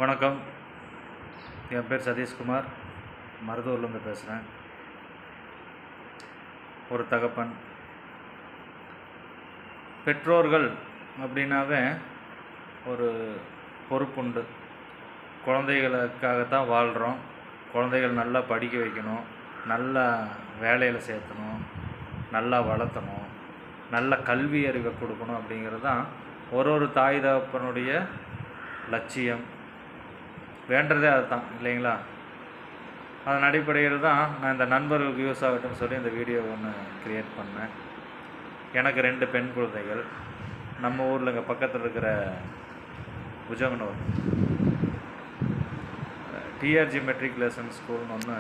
வணக்கம். என் பேர் சதீஷ்குமார். மருதூர்லேருந்து பேசுகிறேன். ஒரு தகப்பன். பெற்றோர்கள் அப்படின்னாவே ஒரு பொறுப்புண்டு. குழந்தைகளுக்காகத்தான் வாழ்கிறோம். குழந்தைகள் நல்லா படிக்க வைக்கணும், நல்லா வேலையில் சேர்த்தணும், நல்லா வளர்த்தணும், நல்ல கல்வி அறிவை கொடுக்கணும் அப்படிங்கிறது தான் ஒரு தாய் தகப்பனுடைய லட்சியம். வேண்டதே அதுதான் இல்லைங்களா? அதன் அடிப்படையில் தான் நான் இந்த நண்பர்களுக்கு யூஸ் ஆகட்டும்னு சொல்லி இந்த வீடியோ ஒன்று க்ரியேட் பண்ணேன். எனக்கு 2 பெண் குழந்தைகள். நம்ம ஊரில் இங்கே பக்கத்தில் இருக்கிற புஜங்கனூர் டிஆர்ஜி மெட்ரிகுலேஷன் ஸ்கூல்னு ஒன்று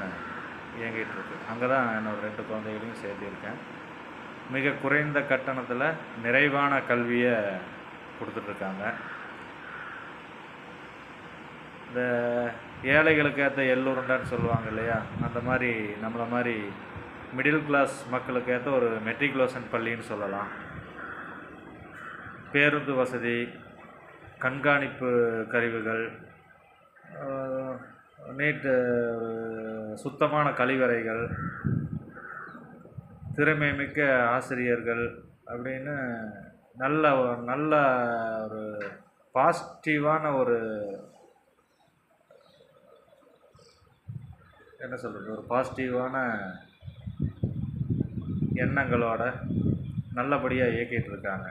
இயங்கிகிட்ருக்கு. அங்கே தான் என்னோடய 2 குழந்தைகளையும் சேர்த்திருக்கேன். மிக குறைந்த கட்டணத்தில் நிறைவான கல்வியை கொடுத்துட்ருக்காங்க. இந்த ஏழைகளுக்கு ஏற்ற எள்ளுருண்டான்னு சொல்லுவாங்க இல்லையா, அந்த மாதிரி நம்மளை மாதிரி மிடில் கிளாஸ் மக்களுக்கு ஏற்ற ஒரு மெட்ரிகுலேஷன் பள்ளின்னு சொல்லலாம். பேருந்து வசதி, கண்காணிப்பு கருவிகள், நீட்டு சுத்தமான கழிவறைகள், திறமை மிக்க ஆசிரியர்கள் அப்படின்னு நல்ல ஒரு பாசிட்டிவான ஒரு ஒரு பாசிட்டிவான எண்ணங்களோட நல்லபடியாக இயக்கிட்டு இருக்காங்க.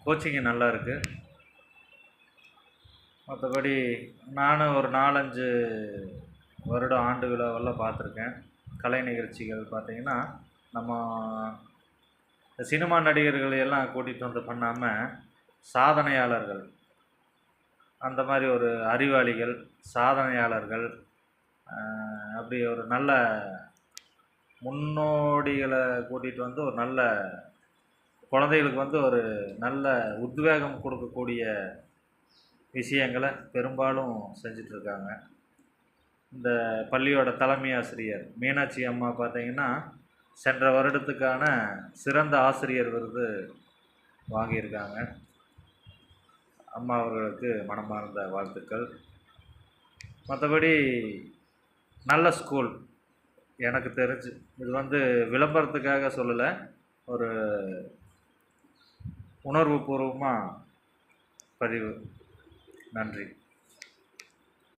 கோச்சிங்கு நல்லா இருக்குது. மற்றபடி நானும் ஒரு 4-5 வருடம் ஆண்டு விழாவெல்லாம் பார்த்துருக்கேன். கலை நிகழ்ச்சிகள் பார்த்திங்கன்னா நம்ம சினிமா நடிகர்கள் எல்லாம் கூட்டிகிட்டு வந்து பண்ணாமல் சாதனையாளர்கள், அந்த மாதிரி ஒரு அறிவாளிகள், சாதனையாளர்கள், அப்படி ஒரு நல்ல முன்னோடிகளை கூட்டிகிட்டு வந்து ஒரு நல்ல குழந்தைகளுக்கு வந்து ஒரு நல்ல உத்வேகம் கொடுக்கக்கூடிய விஷயங்களை பெரும்பாலும் செஞ்சிட்ருக்காங்க. இந்த பள்ளியோட தலைமை ஆசிரியர் மீனாட்சி அம்மா பார்த்திங்கன்னா சென்ற வருடத்துக்கான சிறந்த ஆசிரியர் விருது வாங்கியிருக்காங்க. அம்மா அவர்களுக்கு மனமார்ந்த வாழ்த்துக்கள். மற்றபடி நல்ல ஸ்கூல் எனக்கு தெரிஞ்சு. இது வந்து விளம்பரத்துக்காக சொல்லலை, ஒரு உணர்வுபூர்வமாக பதிவு. நன்றி.